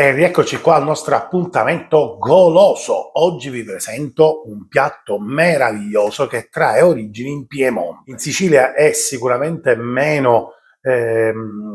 E rieccoci qua al nostro appuntamento goloso. Oggi vi presento un piatto meraviglioso che trae origini in Piemonte. In Sicilia è sicuramente meno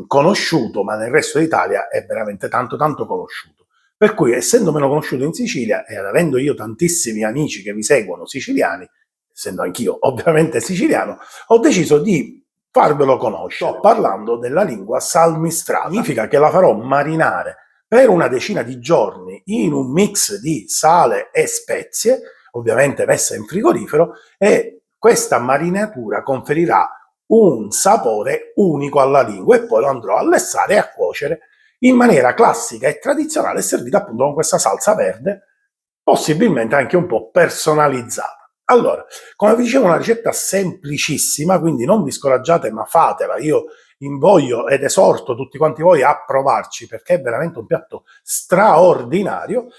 conosciuto, ma nel resto d'Italia è veramente tanto conosciuto. Per cui, essendo meno conosciuto in Sicilia e avendo io tantissimi amici che mi seguono siciliani, essendo anch'io ovviamente siciliano, ho deciso di farvelo conoscere. Sto parlando della lingua salmistrata. Significa che la farò marinare per una decina di giorni in un mix di sale e spezie, ovviamente messa in frigorifero, e questa marinatura conferirà un sapore unico alla lingua e poi lo andrò a lessare e a cuocere in maniera classica e tradizionale, servita appunto con questa salsa verde, possibilmente anche un po' personalizzata. Allora, come vi dicevo, è una ricetta semplicissima, quindi non vi scoraggiate, ma fatela. Io invoglio ed esorto tutti quanti voi a provarci, perché è veramente un piatto straordinario.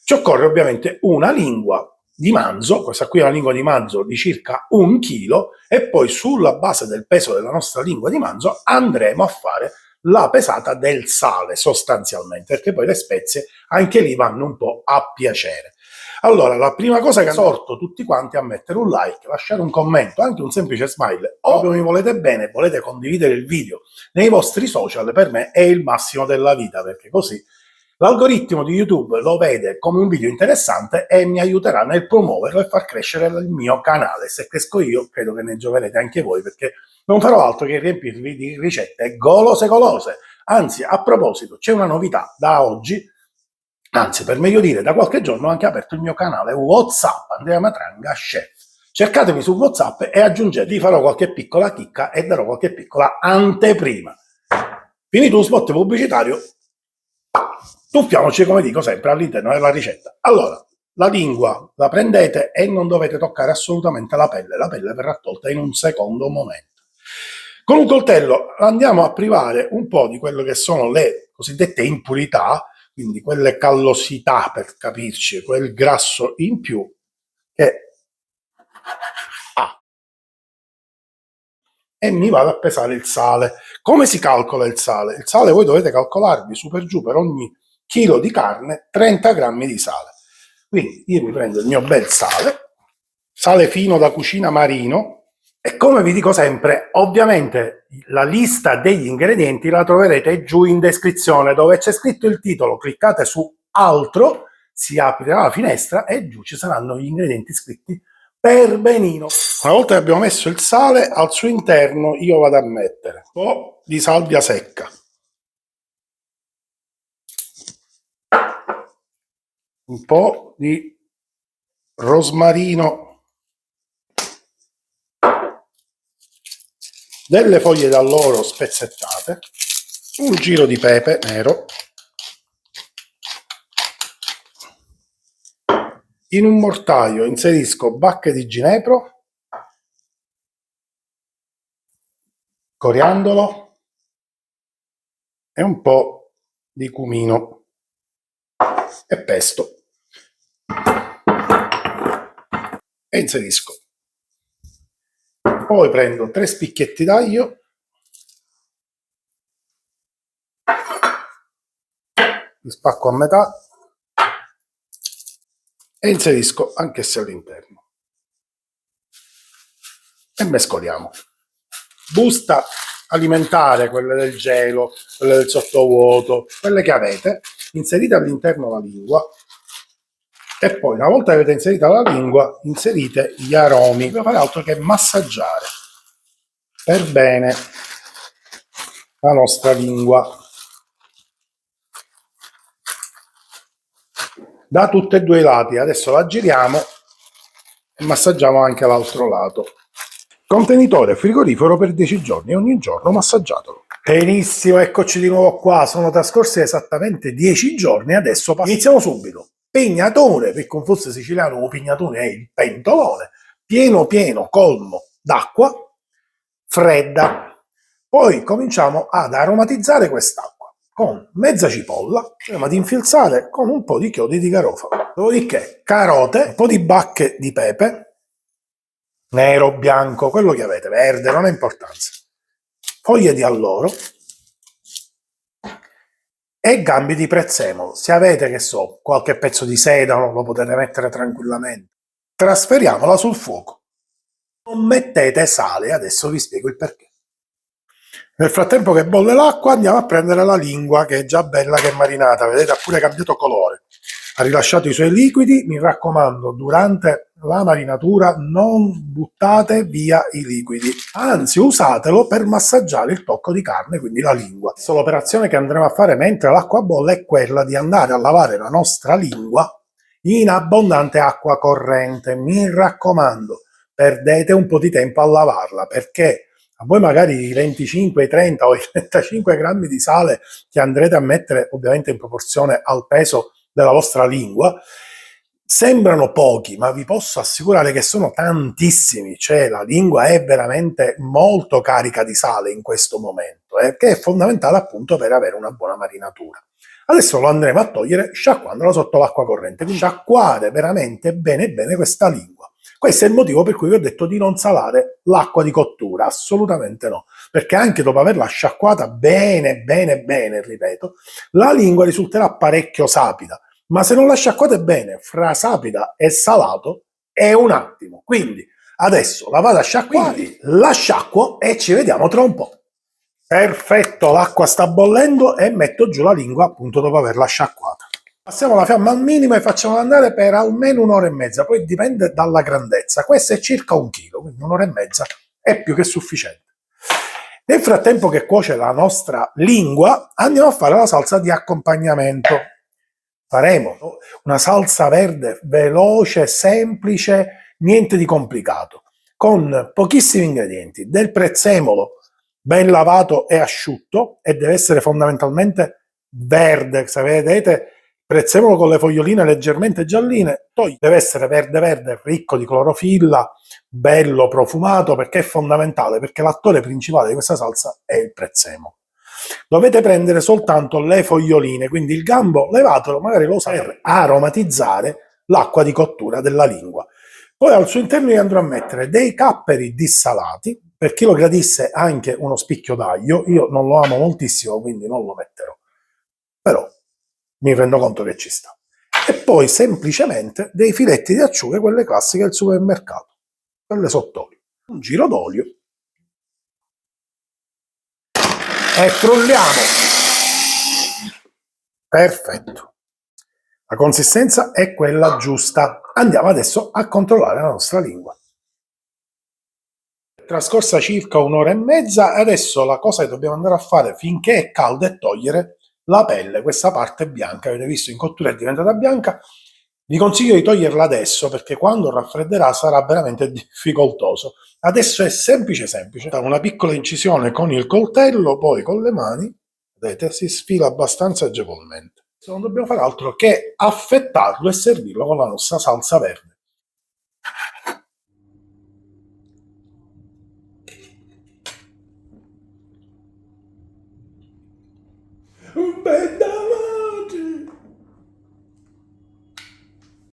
Ci occorre ovviamente una lingua di manzo, questa qui è una lingua di manzo di circa 1 chilo, e poi sulla base del peso della nostra lingua di manzo andremo a fare la pesata del sale sostanzialmente, perché poi le spezie anche lì vanno un po' a piacere. Allora, la prima cosa che esorto tutti quanti a mettere un like, lasciare un commento, anche un semplice smile, o proprio mi volete bene, volete condividere il video nei vostri social, per me è il massimo della vita, perché così l'algoritmo di YouTube lo vede come un video interessante e mi aiuterà nel promuoverlo e far crescere il mio canale. Se cresco io, credo che ne gioverete anche voi, perché non farò altro che riempirvi di ricette golose. Anzi, a proposito, c'è una novità da oggi. Anzi, per meglio dire, da qualche giorno ho anche aperto il mio canale WhatsApp, Andrea Matranga Chef. Cercatemi su WhatsApp e aggiungete, vi farò qualche piccola chicca e darò qualche piccola anteprima. Finito lo spot pubblicitario, tuffiamoci, come dico sempre, all'interno della ricetta. Allora, la lingua la prendete e non dovete toccare assolutamente la pelle verrà tolta in un secondo momento. Con un coltello andiamo a privare un po' di quello che sono le cosiddette impurità, quindi quelle callosità, per capirci, quel grasso in più che ha. E mi vado a pesare il sale. Come si calcola il sale? Il sale voi dovete calcolarvi su per giù per ogni chilo di carne 30 grammi di sale. Quindi io mi prendo il mio bel sale fino da cucina marino, e come vi dico sempre, ovviamente la lista degli ingredienti la troverete giù in descrizione, dove c'è scritto il titolo. Cliccate su altro, si aprirà la finestra e giù ci saranno gli ingredienti scritti per benino. Una volta che abbiamo messo il sale, al suo interno io vado a mettere un po' di salvia secca, un po' di rosmarino, delle foglie d'alloro spezzettate, un giro di pepe nero. In un mortaio inserisco bacche di ginepro, coriandolo e un po' di cumino e pesto. E inserisco. Poi prendo 3 spicchietti d'aglio, li spacco a metà e inserisco anch'essi all'interno. E mescoliamo. Busta alimentare, quelle del gelo, quelle del sottovuoto, quelle che avete, inserite all'interno la lingua, e poi una volta che avete inserita la lingua inserite gli aromi. Non fare altro che massaggiare per bene la nostra lingua da tutti e due i lati. Adesso la giriamo e massaggiamo anche l'altro lato. Contenitore frigorifero per 10 giorni, ogni giorno massaggiatelo. Benissimo, eccoci di nuovo qua. Sono trascorsi esattamente 10 giorni. Adesso iniziamo subito. Pignatone, per con fosse siciliano, pignatone è il pentolone, pieno colmo d'acqua fredda. Poi cominciamo ad aromatizzare quest'acqua con mezza cipolla, prima di infilzare con un po' di chiodi di garofalo. Dopodiché carote, un po' di bacche di pepe, nero, bianco, quello che avete, verde, non ha importanza. Foglie di alloro, e gambi di prezzemolo. Se avete, che so, qualche pezzo di sedano, lo potete mettere tranquillamente. Trasferiamola sul fuoco. Non mettete sale, adesso vi spiego il perché. Nel frattempo che bolle l'acqua andiamo a prendere la lingua, che è già bella che è marinata, vedete, ha pure cambiato colore, ha rilasciato i suoi liquidi. Mi raccomando, durante la marinatura non buttate via i liquidi, anzi usatelo per massaggiare il tocco di carne, quindi la lingua. Adesso l'operazione che andremo a fare mentre l'acqua bolle è quella di andare a lavare la nostra lingua in abbondante acqua corrente. Mi raccomando, perdete un po' di tempo a lavarla, perché a voi magari i 25, i 30 o i 35 grammi di sale che andrete a mettere ovviamente in proporzione al peso della vostra lingua sembrano pochi, ma vi posso assicurare che sono tantissimi. Cioè la lingua è veramente molto carica di sale in questo momento, che è fondamentale appunto per avere una buona marinatura. Adesso lo andremo a togliere sciacquandola sotto l'acqua corrente, quindi sciacquare veramente bene bene questa lingua. Questo è il motivo per cui vi ho detto di non salare l'acqua di cottura, assolutamente no, perché anche dopo averla sciacquata bene, bene, bene, ripeto, la lingua risulterà parecchio sapida, ma se non la sciacquate bene, fra sapida e salato, è un attimo. Quindi adesso la vado a sciacquare, la sciacquo e ci vediamo tra un po'. Perfetto, l'acqua sta bollendo e metto giù la lingua appunto dopo averla sciacquata. Passiamo la fiamma al minimo e facciamo andare per almeno un'ora e mezza, poi dipende dalla grandezza. Questo è circa 1 chilo, quindi un'ora e mezza è più che sufficiente. Nel frattempo che cuoce la nostra lingua, andiamo a fare la salsa di accompagnamento. Faremo una salsa verde veloce, semplice, niente di complicato, con pochissimi ingredienti: del prezzemolo ben lavato e asciutto, e deve essere fondamentalmente verde. Se vedete prezzemolo con le foglioline leggermente gialline, poi deve essere verde verde, ricco di clorofilla, bello profumato, perché è fondamentale, perché l'attore principale di questa salsa è il prezzemolo. Dovete prendere soltanto le foglioline, quindi il gambo levatelo, magari lo usate per aromatizzare l'acqua di cottura della lingua. Poi al suo interno io andrò a mettere dei capperi dissalati, per chi lo gradisse anche uno spicchio d'aglio. Io non lo amo moltissimo, quindi non lo metterò, però mi rendo conto che ci sta. E poi semplicemente dei filetti di acciughe, quelle classiche del supermercato, quelle sott'olio. Un giro d'olio e frulliamo. Perfetto. La consistenza è quella giusta. Andiamo adesso a controllare la nostra lingua. È trascorsa circa un'ora e mezza e adesso la cosa che dobbiamo andare a fare finché è calda è togliere la pelle, questa parte bianca. Avete visto, in cottura è diventata bianca. Vi consiglio di toglierla adesso, perché quando raffredderà sarà veramente difficoltoso. Adesso è semplice semplice, una piccola incisione con il coltello, poi con le mani, vedete, si sfila abbastanza agevolmente. Non dobbiamo fare altro che affettarlo e servirlo con la nostra salsa verde.